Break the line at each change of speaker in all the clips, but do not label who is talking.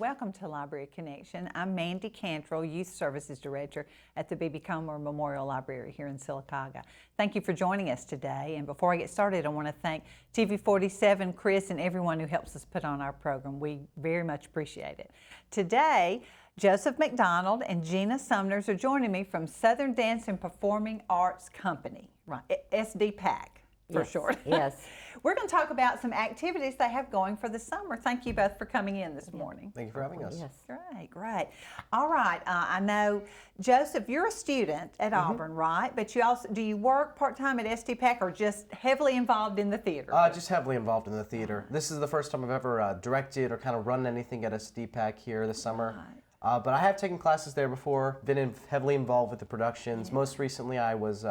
welcome to Library Connection. I'm Mandy Cantrell, Youth Services Director at the B.B. Comer Memorial Library here in Sylacauga. Thank you for joining us today. And before I get started, I want to thank TV47, Chris, and everyone who helps us put on our program. We very much appreciate it. Today, Joseph McDonald and Jeanna Sumners are joining me from Southern Dance and Performing Arts Company, right? SDPAC for short.
Yes.
We're going to talk about some activities they have going for the summer. Thank you both for coming in this morning.
Thank you for having us.
Yes.
Great, great. All right, I know, Joseph, you're a student at Auburn, right? But you also, do you work part-time at SDPAC or just heavily involved in the theater?
Just heavily involved in the theater. This is the first time I've ever directed or kind of run anything at SDPAC here this summer.
Right.
But I have taken classes there before, been heavily involved with the productions. Yeah. Most recently I was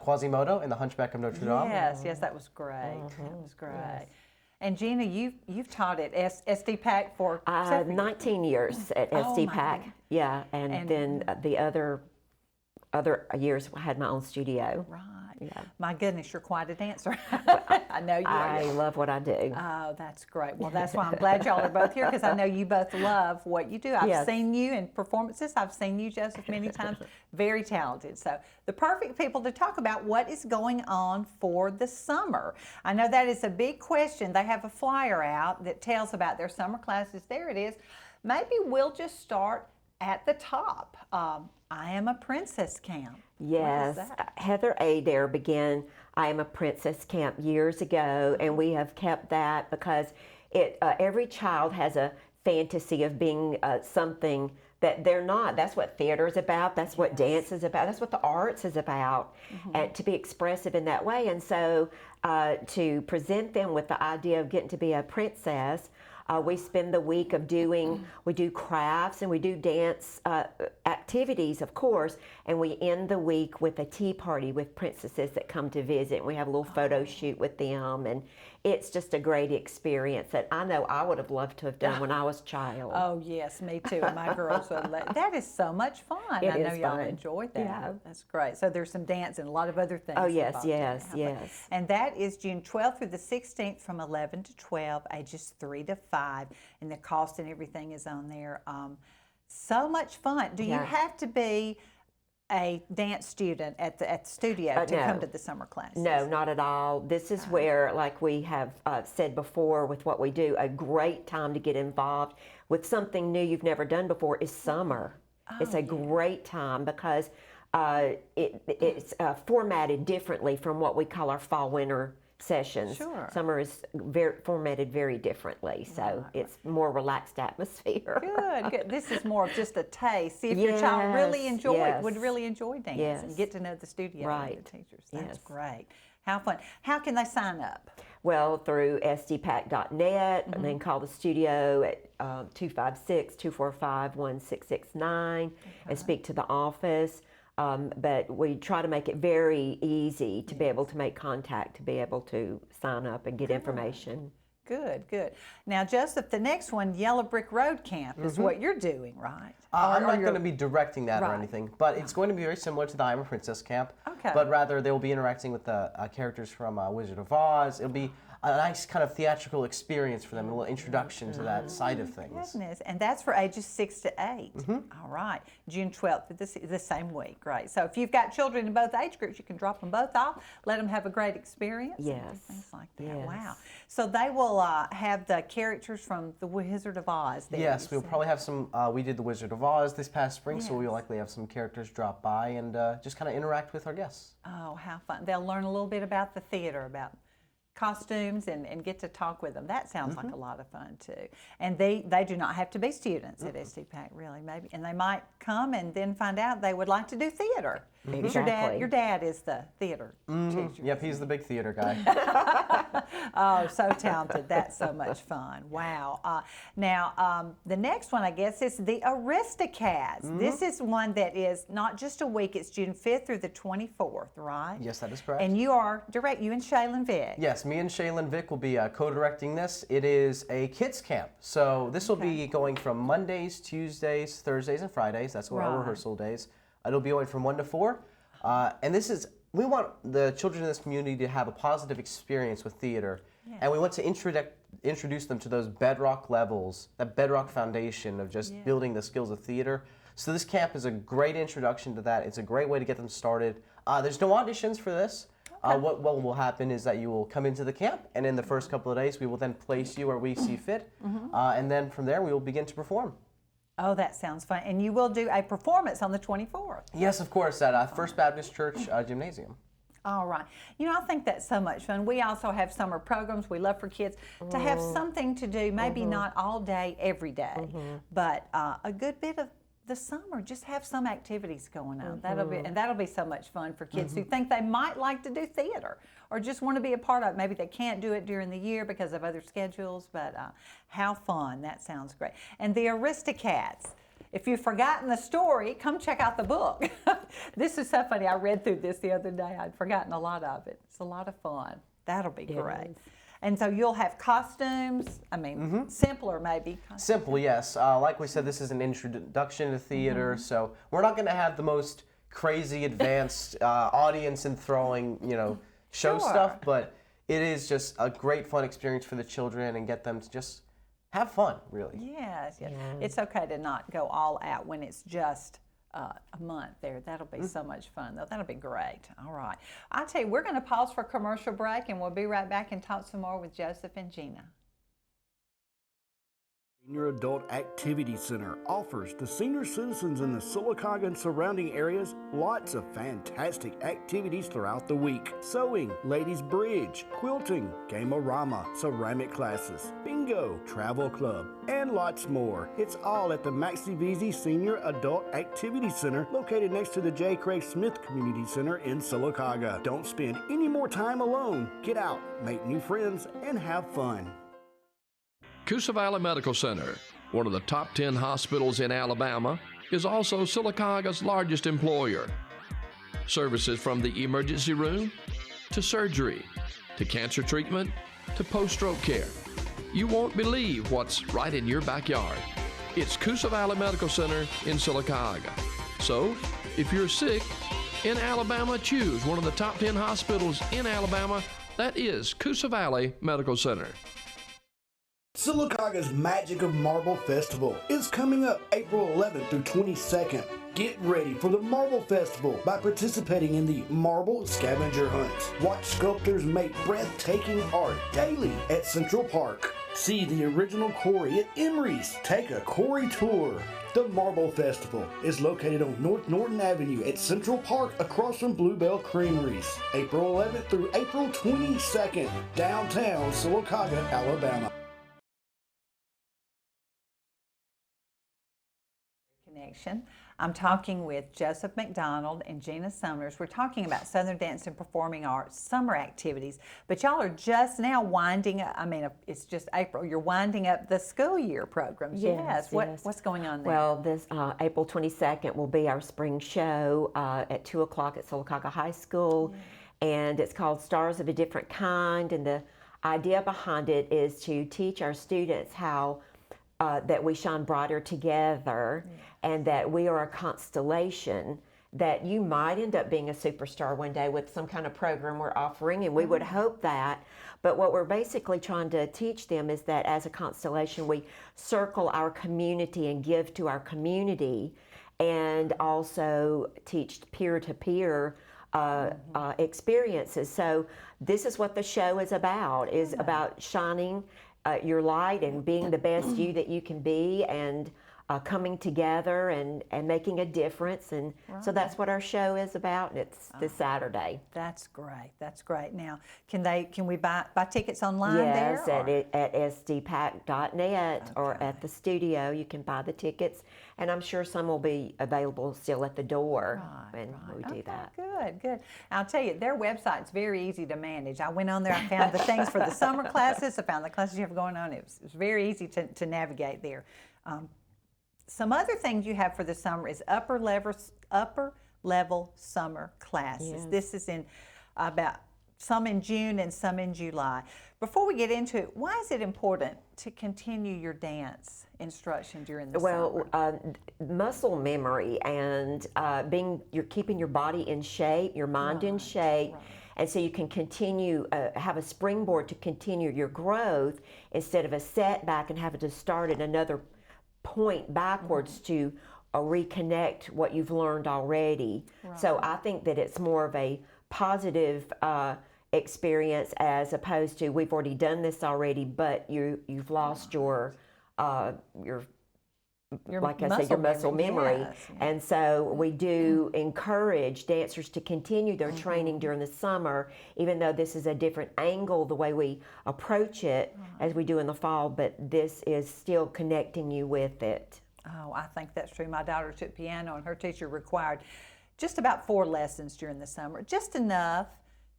Quasimodo in The Hunchback of Notre Dame.
Yes, yes, that was great. That was great. Yes. And Jeanna, you've taught at SDPAC for
19 years at SDPAC. Yeah, and then the other years I had my own studio.
Right.
Yeah.
My goodness, you're quite a dancer. I know you are.
I love what I do.
Oh, that's great. Well, that's why I'm glad y'all are both here, because I know you both love what you do. I've seen you in performances. I've seen you, Joseph, many times. Very talented. So the perfect people to talk about what is going on for the summer. I know that is a big question. They have a flyer out that tells about their summer classes. There it is. Maybe we'll just start at the top. I Am a Princess Camp.
Yes, Heather Adair began I Am a Princess Camp years ago, and we have kept that because every child has a fantasy of being something that they're not. That's what theater is about. That's what dance is about. That's what the arts is about, and to be expressive in that way. And so to present them with the idea of getting to be a princess, we spend the week of we do crafts and we do dance activities, of course, and we end the week with a tea party with princesses that come to visit. And we have a little photo shoot with them, and it's just a great experience that I know I would have loved to have done when I was a child.
Oh, yes, me too. And my girls would that is so much fun. I know y'all enjoyed that.
Yeah.
That's great. So there's some dance and a lot of other things.
Oh, yes, yes, yes.
And that is June 12th through the 16th from 11 to 12, ages 3 to 5. And the cost and everything is on there. So much fun. Do you have to be a dance student at the studio to come to the summer classes?
No, not at all. This is where, like we have said before with what we do, a great time to get involved with something new you've never done before is summer. It's a great time because it's formatted differently from what we call our fall-winter sessions.
Sure.
Summer is formatted very differently, so it's more relaxed atmosphere.
Good, good. This is more of just a taste. See if your child really would really enjoy dance and get to know the studio and the teachers. That's great. How fun. How can they sign up?
Well, through sdpac.net, and then call the studio at 256-245-1669 and speak to the office. But we try to make it very easy to be able to make contact, to be able to sign up and get information.
Good, good. Now, Joseph, the next one, Yellow Brick Road Camp, is what you're doing, right?
I'm not going to be directing that or anything, but it's going to be very similar to the I Am a Princess Camp.
Okay.
But rather, they will be interacting with the characters from Wizard of Oz. It'll be a nice kind of theatrical experience for them, a little introduction to that side of things.
Goodness. And that's for ages 6 to 8. All right. June 12th, the same week. Great. So if you've got children in both age groups, you can drop them both off, let them have a great experience.
Yes.
And do things like that.
Yes.
Wow. So they will have the characters from the Wizard of Oz there.
Yes, we'll probably have some, we did the Wizard of Oz this past spring, so we'll likely have some characters drop by and just kind of interact with our guests.
Oh, how fun. They'll learn a little bit about the theater, about costumes, and get to talk with them. That sounds like a lot of fun too. And they do not have to be students at SDPAC, really, maybe. And they might come and then find out they would like to do theater.
Exactly.
Your dad is the theater teacher.
Yep, he's the big theater guy.
Oh, so talented. That's so much fun. Wow. Now, the next one, I guess, is the Aristocats. This is one that is not just a week. It's June 5th through the 24th, right?
Yes, that is correct.
And you are you and Shaylin Vick.
Yes, me and Shaylin Vick will be co-directing this. It is a kids camp. So this will be going from Mondays, Tuesdays, Thursdays, and Fridays. That's what our rehearsal days. It'll be going from 1 to 4. And we want the children in this community to have a positive experience with theater. And we want to introduce them to those bedrock levels, that bedrock foundation of just building the skills of theater. So this camp is a great introduction to that. It's a great way to get them started. There's no auditions for this. What will happen is that you will come into the camp, and in the first couple of days, we will then place you where we see fit, and then from there, we will begin to perform.
Oh, that sounds fun. And you will do a performance on the 24th.
Yes, of course, at First Baptist Church Gymnasium.
All right. You know, I think that's so much fun. We also have summer programs. We love for kids to have something to do, maybe not all day, every day, but a good bit of the summer, just have some activities going on. That'll be so much fun for kids who think they might like to do theater or just want to be a part of it. Maybe they can't do it during the year because of other schedules, but how fun. That sounds great. And the Aristocats. If you've forgotten the story, come check out the book. This is so funny. I read through this the other day. I'd forgotten a lot of it. It's a lot of fun. That'll be great. And so you'll have costumes, I mean, simpler maybe.
Simple, yes. Like we said, this is an introduction to theater, so we're not going to have the most crazy advanced audience and throwing, show stuff, but it is just a great fun experience for the children and get them to just have fun, really.
Yes. It's okay to not go all out when it's just a month there. That'll be so much fun, though. That'll be great. All right. I tell you, we're going to pause for a commercial break, and we'll be right back and talk some more with Joseph and Jeanna.
Senior Adult Activity Center offers the senior citizens in the Sylacauga and surrounding areas lots of fantastic activities throughout the week. Sewing, ladies bridge, quilting, game-o-rama, ceramic classes, bingo, travel club, and lots more. It's all at the Maxie Veazey Senior Adult Activity Center located next to the J. Craig Smith Community Center in Sylacauga. Don't spend any more time alone. Get out, make new friends, and have fun.
Coosa Valley Medical Center, one of the top 10 hospitals in Alabama, is also Sylacauga's largest employer. Services from the emergency room to surgery to cancer treatment to post-stroke care. You won't believe what's right in your backyard. It's Coosa Valley Medical Center in Sylacauga. So, if you're sick in Alabama, choose one of the top 10 hospitals in Alabama. That is Coosa Valley Medical Center.
Sylacauga's Magic of Marble Festival is coming up April 11th through 22nd. Get ready for the Marble Festival by participating in the Marble Scavenger Hunts. Watch sculptors make breathtaking art daily at Central Park. See the original quarry at Emery's. Take a quarry tour. The Marble Festival is located on North Norton Avenue at Central Park across from Bluebell Creameries. April 11th through April 22nd, downtown Sylacauga, Alabama.
I'm talking with Joseph McDonald and Jeanna Sumners. We're talking about Southern Dance and Performing Arts summer activities, but y'all are just now winding up, it's just April, you're winding up the school year programs. Yes. What's going on there?
Well, this April 22nd will be our spring show at 2 o'clock at Sylacauga High School, and it's called Stars of a Different Kind, and the idea behind it is to teach our students how that we shine brighter together, and that we are a constellation, that you might end up being a superstar one day with some kind of program we're offering, and we would hope that. But what we're basically trying to teach them is that as a constellation, we circle our community and give to our community, and also teach peer-to-peer experiences. So this is what the show is about shining your light and being the best you that you can be, and coming together and making a difference. And so that's what our show is about, and it's this Saturday.
That's great. Now, can we buy tickets online there?
Yes, at sdpac.net or at the studio. You can buy the tickets, and I'm sure some will be available still at the door when we do that.
Good. I'll tell you, their website's very easy to manage. I went on there, I found the things for the summer classes, I found the classes you have going on. It was very easy to navigate there. Some other things you have for the summer is upper level summer classes. Yes. This is in about some in June and some in July. Before we get into it, why is it important to continue your dance instruction during the summer?
Muscle memory and you're keeping your body in shape, your mind in shape.
Right.
And so you can continue, have a springboard to continue your growth instead of a setback and having to start at another point backwards to reconnect what you've learned already.
Right.
So I think that it's more of a positive experience as opposed to we've already done this already, but you've lost your like I said, your muscle memory.
Yes.
And so we do encourage dancers to continue their training during the summer, even though this is a different angle, the way we approach it as we do in the fall, but this is still connecting you with it.
Oh, I think that's true. My daughter took piano and her teacher required just about 4 lessons during the summer, just enough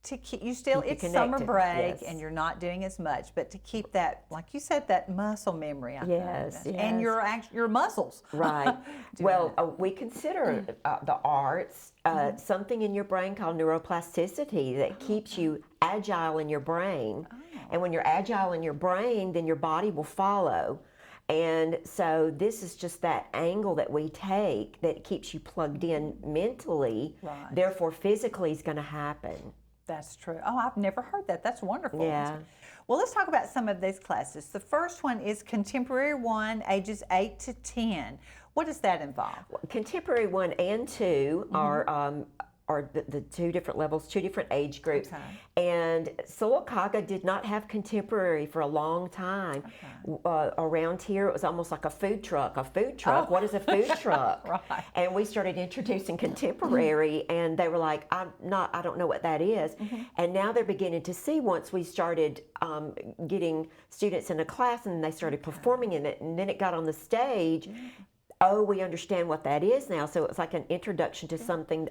to keep you still,
Keep you
it's summer
connected,
break
yes.
and you're not doing as much, but to keep that, like you said, that muscle memory. I
Yes,
think.
yes.
And your muscles.
Right. Well, we consider the arts something in your brain called neuroplasticity that keeps you agile in your brain. And when you're agile in your brain, then your body will follow. And so this is just that angle that we take that keeps you plugged in mentally.
Right.
Therefore, physically is going to happen.
That's true. Oh, I've never heard that. That's wonderful.
Yeah.
Well, let's talk about some of these classes. The first one is Contemporary 1, ages 8 to 10. What does that involve?
Contemporary 1 and 2 are the 2 different levels, 2 different age groups.
Okay.
And Sylacauga did not have contemporary for a long time. Around here, it was almost like a food truck. A food truck?
Oh.
What is a food truck?
Right.
And we started introducing contemporary, and they were like, I don't know what that is. And now they're beginning to see, once we started getting students in a class and they started performing in it, and then it got on the stage. Oh, we understand what that is now. So it's like an introduction to something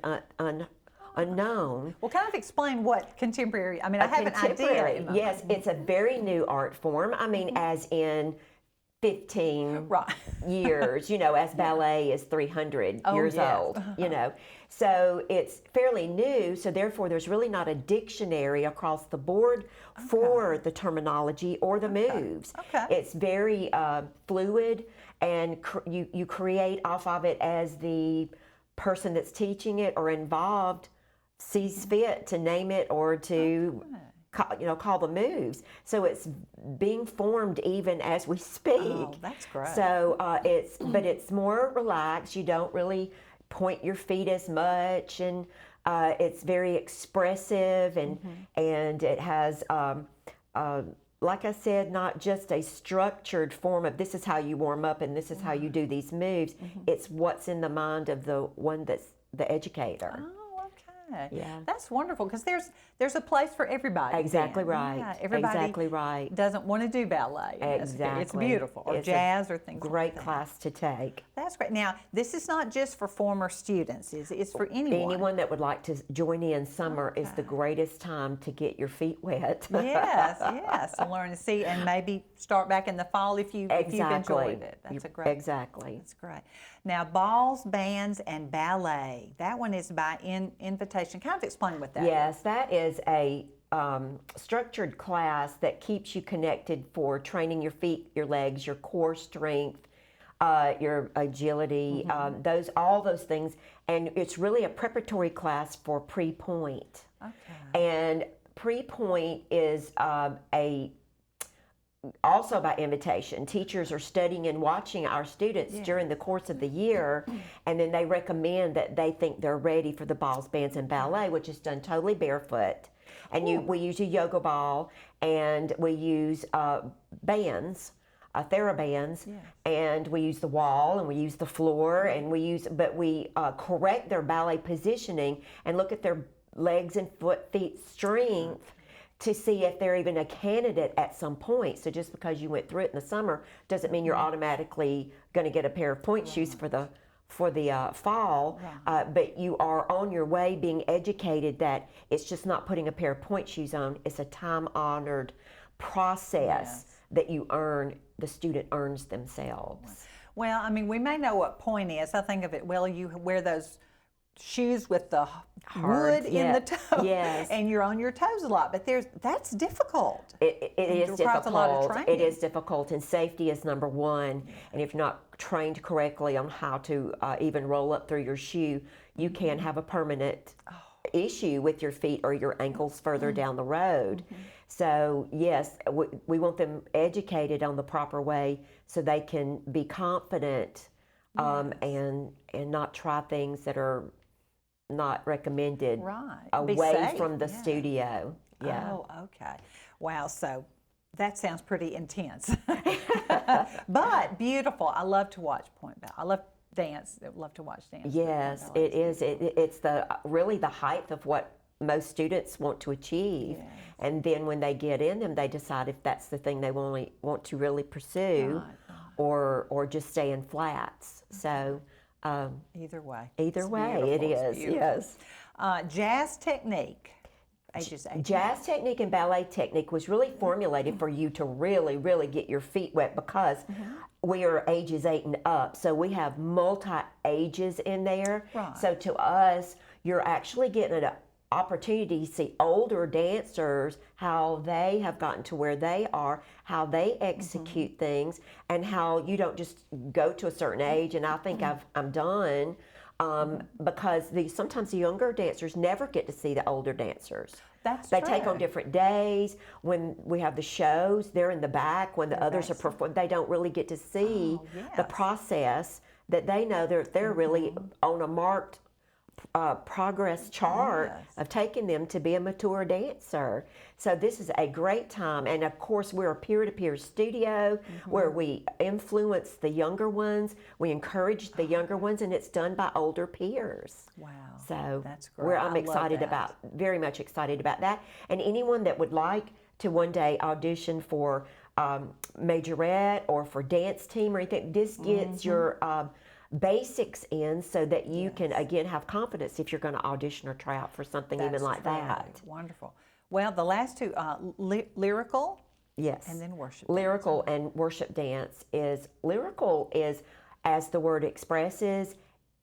unknown.
Well, kind of explain what contemporary, I mean, I have an idea. in my
Yes, it's a very new art form. I mean, as in 15
Right.
years, as ballet is 300 years
yes.
old, So it's fairly new, so therefore there's really not a dictionary across the board for the terminology or the moves.
Okay.
It's very fluid, and you create off of it as the person that's teaching it or involved sees fit to name it or to call the moves. So it's being formed even as we speak.
Oh, that's great.
So it's more relaxed. You don't really point your feet as much, and it's very expressive, and it has like I said, not just a structured form of this is how you warm up and this is how you do these moves. It's what's in the mind of the one that's the educator.
Oh, okay.
Yeah.
That's wonderful, because there's a place for everybody.
Exactly
then.
right.
Yeah, everybody
Exactly right.
doesn't want to do ballet.
Exactly.
It's beautiful. Or
It's a
jazz or things
Great
like that.
class to take.
That's great. Now, this is not just for former students. It's for anyone.
Anyone that would like to join in summer is the greatest time to get your feet wet.
Yes, to learn and see, and maybe start back in the fall if you've enjoyed it. That's a great.
Exactly.
That's great. Now, balls, bands, and ballet. That one is by invitation. Kind of explain what that is.
Yes, that is a structured class that keeps you connected for training your feet, your legs, your core strength, your agility, all those things. And it's really a preparatory class for pre-point.
Okay.
And pre-point is also by invitation. Teachers are studying and watching our students during the course of the year, and then they recommend that they think they're ready for the balls, bands, and ballet, which is done totally barefoot. And we use a yoga ball, and we use bands, therabands, and we use the wall, and we use the floor, and we correct their ballet positioning and look at their legs and feet strength to see if they're even a candidate at some point. So just because you went through it in the summer doesn't mean you're automatically going to get a pair of point shoes for the fall, but you are on your way being educated that it's just not putting a pair of point shoes on. It's a time-honored process that the student earns themselves.
Well, I mean, we may know what point is. I think of it, well, you wear those shoes with the
Hard,
wood in the toe,
yes.
and you're on your toes a lot. But that's difficult.
It is
requires a lot of
difficult. It
training.
is difficult, and safety is number one. And if you're not trained correctly on how to even roll up through your shoe, you can have a permanent issue with your feet or your ankles further down the road. So yes, we want them educated on the proper way so they can be confident and not try things that are not recommended
Right.
away
Be safe,
from the
yeah.
studio. Yeah.
Oh, okay. Wow. So that sounds pretty intense, but beautiful. I love to watch point ballet. I love dance. I love to watch dance.
Yes, it is. It's really the height of what most students want to achieve,
Yes.
and then when they get in them, they decide if that's the thing they want to really pursue,
Right.
or just stay in flats. So
Either way.
either
It's
way, it
beautiful. It's
is.
beautiful.
Yes.
Jazz technique. Ages 8.
Jazz technique and ballet technique was really formulated for you to really, really get your feet wet because we are ages 8 and up. So we have multi-ages in there.
Right.
So to us, you're actually getting an opportunity to see older dancers, how they have gotten to where they are, how they execute things, and how you don't just go to a certain age and I think I'm done. Because sometimes the younger dancers never get to see the older dancers. They take on
true.
different days. When we have the shows, they're in the back. When the others are performing, they don't really get to see the
yes.
process that they know they're really on a marked progress chart
Yes.
of taking them to be a mature dancer. So this is a great time, and of course we're a peer-to-peer studio where we influence the younger ones, we encourage the younger ones, and it's done by older peers.
Wow.
So
That's great.
I'm
I love
excited
that.
very much excited about that. And anyone that would like to one day audition for majorette or for dance team or anything, this gets your basics in so that you can again have confidence if you're going to audition or try out for something even like
true.
that.
Wonderful. Well, the last two, lyrical
Yes.
and then worship.
Lyrical and worship dance is as the word expresses,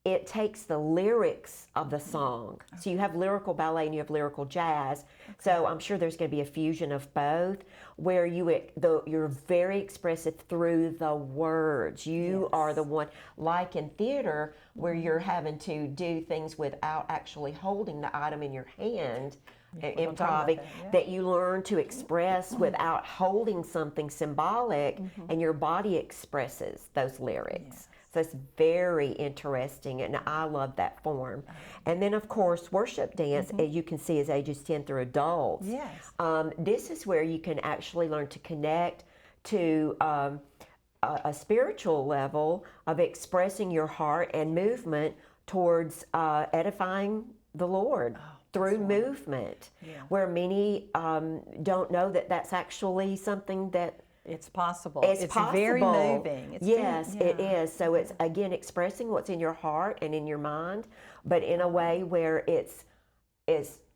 it takes the lyrics of the song. So you have lyrical ballet and you have lyrical jazz. So I'm sure there's going to be a fusion of both where you're very expressive through the words. You are the one, like in theater, where you're having to do things without actually holding the item in your hand. Improv, that you learn to express without holding something symbolic, and your body expresses those lyrics. So it's very interesting, and I love that form. And then, of course, worship dance, as you can see, is ages 10 through adults.
Yes.
This is where you can actually learn to connect to a spiritual level of expressing your heart and movement towards edifying the Lord. Through movement, where many don't know that that's actually something that
It's possible.
it's possible.
Very moving. It's
yes,
very,
it is. So it's again expressing what's in your heart and in your mind, but in a way where it's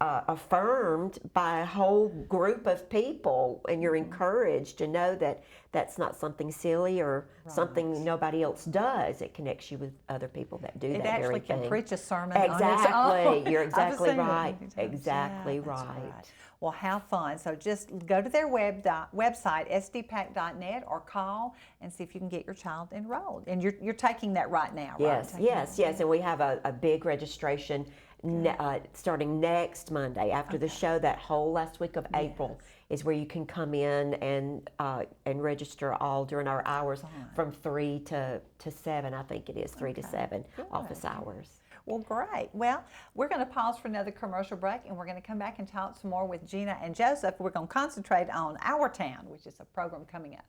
affirmed by a whole group of people, and you're encouraged to know that that's not something silly or something nobody else does. It connects you with other people that do
It
that very
actually
thing.
can preach a sermon on its
Exactly.
own.
You're
I've
exactly
seen it
right.
many times.
Exactly
Yeah, that's
right.
Well, have fun. So just go to their website, sdpac.net, or call and see if you can get your child enrolled. And you're taking that right now,
Yes,
right?
yes. And we have a big registration starting next Monday after the show. That whole last week of April is where you can come in and register all during our hours from 3 to 7. I think it is 3 to 7 office hours.
Well, great. Well, we're going to pause for another commercial break, and we're going to come back and talk some more with Jeanna and Joseph. We're going to concentrate on Our Town, which is a program coming up.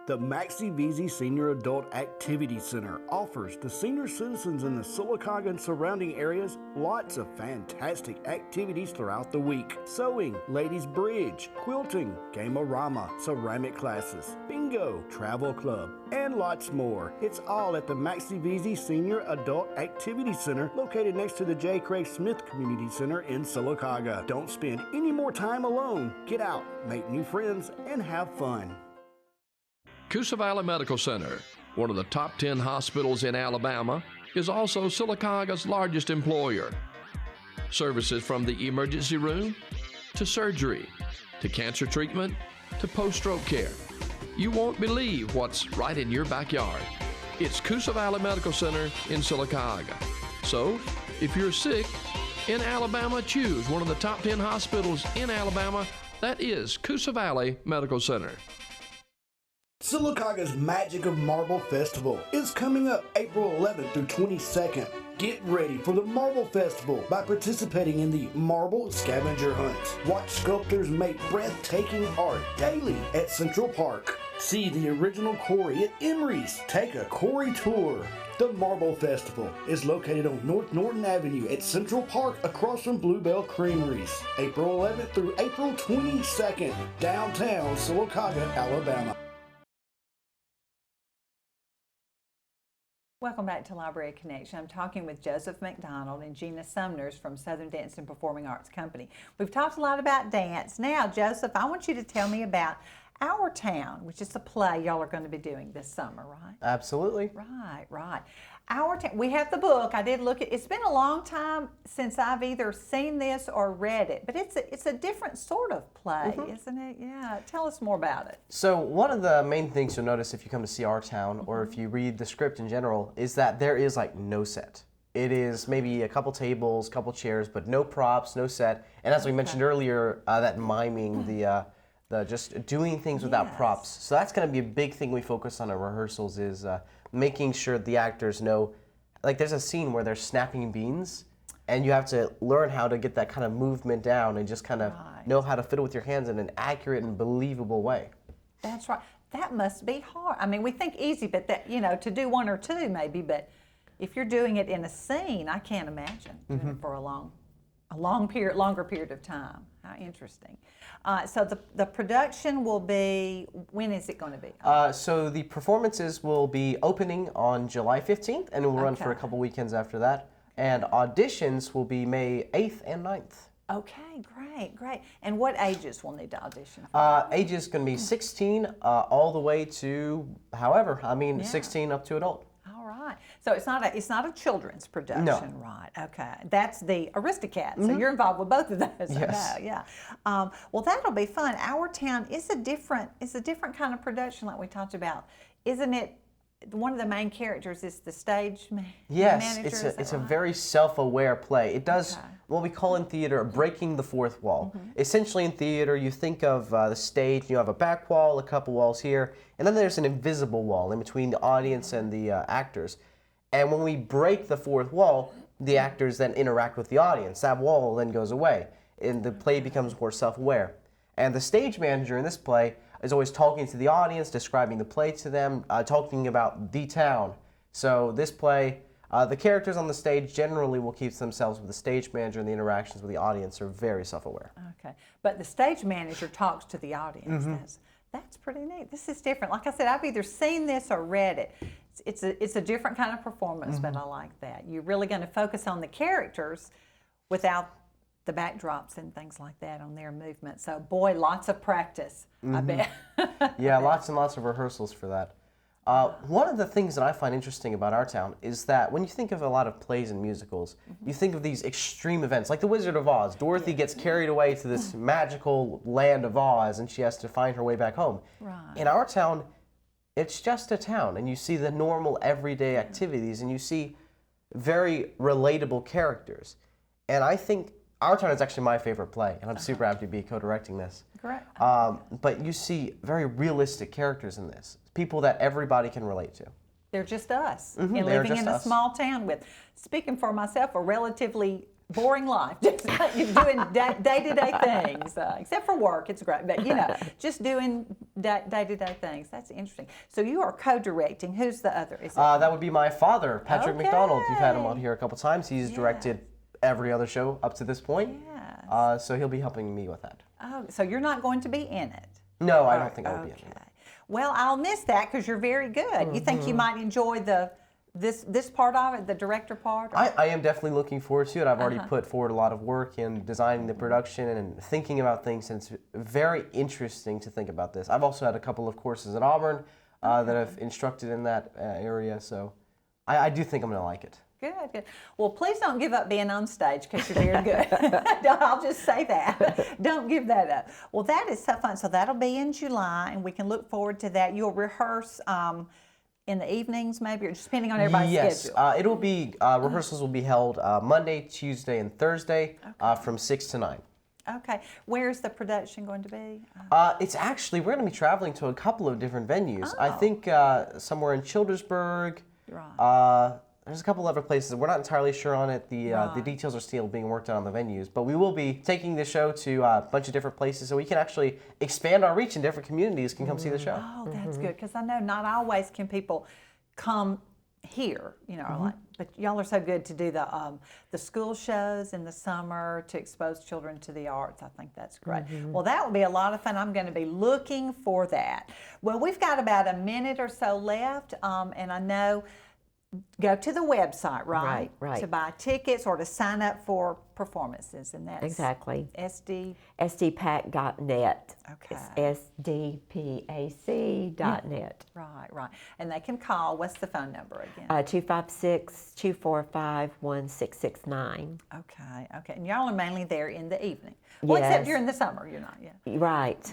The Maxie Veazey Senior Adult Activity Center offers the senior citizens in the Sylacauga and surrounding areas lots of fantastic activities throughout the week. Sewing, ladies bridge, quilting, game-o-rama, ceramic classes, bingo, travel club, and lots more. It's all at the Maxie Veazey Senior Adult Activity Center located next to the J. Craig Smith Community Center in Sylacauga. Don't spend any more time alone. Get out, make new friends, and have fun.
Coosa Valley Medical Center, one of the top 10 hospitals in Alabama, is also Sylacauga's largest employer. Services from the emergency room to surgery to cancer treatment to post-stroke care. You won't believe what's right in your backyard. It's Coosa Valley Medical Center in Sylacauga. So, if you're sick in Alabama, choose one of the top 10 hospitals in Alabama. That is Coosa Valley Medical Center.
Sylacauga's Magic of Marble Festival is coming up April 11th through 22nd. Get ready for the Marble Festival by participating in the Marble Scavenger Hunts. Watch sculptors make breathtaking art daily at Central Park. See the original quarry at Emery's. Take a quarry tour. The Marble Festival is located on North Norton Avenue at Central Park across from Bluebell Creameries. April 11th through April 22nd, downtown Sylacauga, Alabama.
Welcome back to Library Connection. I'm talking with Joseph McDonald and Jeanna Sumners from Southern Dance and Performing Arts Company. We've talked a lot about dance. Now, Joseph, I want you to tell me about Our Town, which is a play y'all are going to be doing this summer, right?
Absolutely.
Right. Our Town, we have the book. I did look at it's been a long time since I've either seen this or read it, but it's a different sort of play, isn't it? Yeah. Tell us more about it.
So one of the main things you'll notice if you come to see Our Town, or if you read the script in general, is that there is like no set. It is maybe a couple tables, couple chairs, but no props, no set. And as we mentioned earlier, that miming, the just doing things without props. So that's going to be a big thing we focus on at rehearsals, is making sure the actors know, like there's a scene where they're snapping beans, and you have to learn how to get that kind of movement down and just kind of know how to fiddle with your hands in an accurate and believable way.
That's right. That must be hard. I mean, we think easy, but that, to do one or two maybe, but if you're doing it in a scene, I can't imagine doing it for longer period of time. How interesting. So the production will be, when is it going to be?
So the performances will be opening on July 15th, and it will run for a couple weekends after that. And auditions will be May 8th and 9th.
Okay, great. And what ages will need to audition for?
Age is going to be 16 all the way to, 16 up to adult.
All right. So it's not a children's production,
No.
right? Okay. That's the Aristocats. So you're involved with both of those.
Yes.
I know, yeah. Well, that'll be fun. Our Town is a different kind of production, like we talked about, isn't it? One of the main characters is the stage manager.
Yes,
Is
a
that right?
very self-aware play. It does what we call in theater breaking the fourth wall. Essentially in theater, you think of the stage, you have a back wall, a couple walls here, and then there's an invisible wall in between the audience and the actors. And when we break the fourth wall, the actors then interact with the audience. That wall then goes away, and the play becomes more self-aware. And the stage manager in this play is always talking to the audience, describing the play to them, talking about the town. So this play, the characters on the stage generally will keep themselves with the stage manager, and the interactions with the audience are very self-aware.
Okay. But the stage manager talks to the audience. That's pretty neat. This is different. Like I said, I've either seen this or read it. It's a different kind of performance, but I like that. You're really going to focus on the characters without the backdrops and things like that on their movement. So, boy, lots of practice, I bet.
Yeah, lots and lots of rehearsals for that. One of the things that I find interesting about Our Town is that when you think of a lot of plays and musicals, you think of these extreme events, like The Wizard of Oz. Dorothy gets carried away to this magical land of Oz, and she has to find her way back home.
Right.
In Our Town, it's just a town, and you see the normal everyday activities, and you see very relatable characters. And I think Our Town is actually my favorite play, and I'm super happy to be co-directing this.
Correct.
But you see very realistic characters in this, people that everybody can relate to.
They're just us, and
they're
living
just
in a
us.
small town with, speaking for myself, a relatively boring life. Just doing day-to-day things, except for work, it's great. But, just doing day-to-day things. That's interesting. So you are co-directing. Who's the other? Is it?
That would be my father, Patrick
Okay.
McDonald. You've had him on here a couple times. He's directed every other show up to this point.
Yes.
So he'll be helping me with that.
Oh, so you're not going to be in it?
No, I don't think I will be in it.
Well, I'll miss that because you're very good. You think you might enjoy this part of it, the director part?
I am definitely looking forward to it. I've already put forward a lot of work in designing the production and thinking about things, and it's very interesting to think about this. I've also had a couple of courses at Auburn that have instructed in that area. So I do think I'm going to like it.
Good, good. Well, please don't give up being on stage because you're very good. I'll just say that. Don't give that up. Well, that is so fun. So that'll be in July, and we can look forward to that. You'll rehearse in the evenings, maybe, or just depending on everybody's schedule.
Yes, it'll be rehearsals will be held Monday, Tuesday, and Thursday from 6 to 9.
Okay. Where's the production going to be?
It's actually, we're going to be traveling to a couple of different venues. I
Oh.
think somewhere in Childersburg.
Right.
There's a couple other places. We're not entirely sure on it. The details are still being worked out on the venues. But we will be taking the show to a bunch of different places so we can actually expand our reach in different communities can come see the show.
Oh, that's good, because I know not always can people come here, like, but y'all are so good to do the school shows in the summer to expose children to the arts. I think that's great. Well, that will be a lot of fun. I'm going to be looking for that. Well, we've got about a minute or so left, and I know, go to the website, right?
Right.
To buy tickets or to sign up for performances, and that's
Exactly. SDPAC.net.
Okay.
It's SDPAC.net.
Right. And they can call. What's the phone number again?
256-245-1669.
Okay. And y'all are mainly there in the evening. Well, except
Yes.
during the summer, you're not yet.
Right.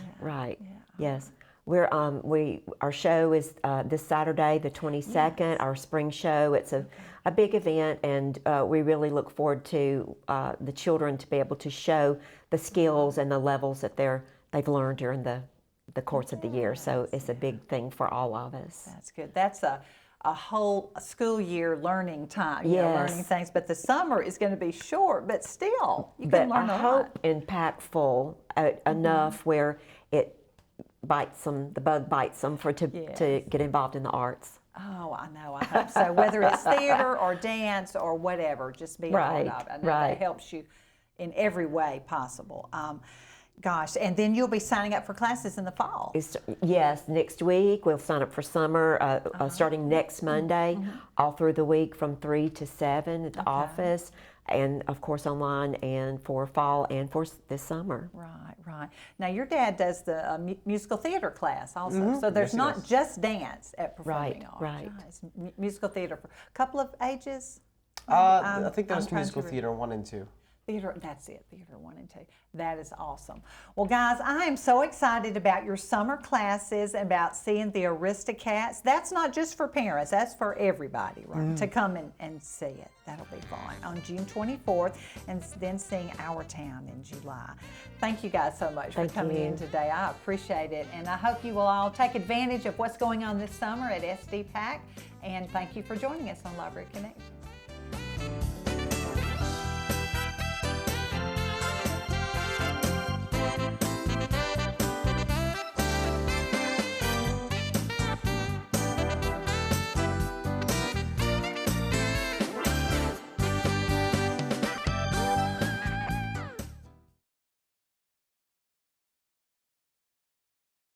Yes. We're our show is this Saturday, the 22nd. Our spring show. It's a big event, and we really look forward to the children to be able to show the skills and the levels that they've learned during the course of the year. So it's a big thing for all of us.
That's good. That's a whole school year learning time.
Yes.
Learning things. But the summer is going to be short, but still, you
But
can learn
I
a
hope
lot.
impactful enough where it bites them, the bug bites them to get involved in the arts.
Oh, I know. I hope so. Whether it's theater or dance or whatever, just be a part of it. I know that helps you in every way possible. Gosh, and then you'll be signing up for classes in the fall.
Yes, next week we'll sign up for summer, starting next Monday, all through the week from 3 to 7 at the office, and of course online, and for fall and for this summer.
Right. Now, your dad does the musical theater class also, so there's not just dance at Performing Arts.
Right.
It's musical theater for a couple of ages.
I think that was
I'm trying
musical
to
theater 1 and 2.
Theater, that's it, Theater 1 and 2. That is awesome. Well, guys, I am so excited about your summer classes, about seeing the Aristocats. That's not just for parents, that's for everybody, right? To come and see it. That'll be fun on June 24th, and then seeing Our Town in July. Thank you guys so much for coming in today. I appreciate it, and I hope you will all take advantage of what's going on this summer at SDPAC, and thank you for joining us on Library Connection.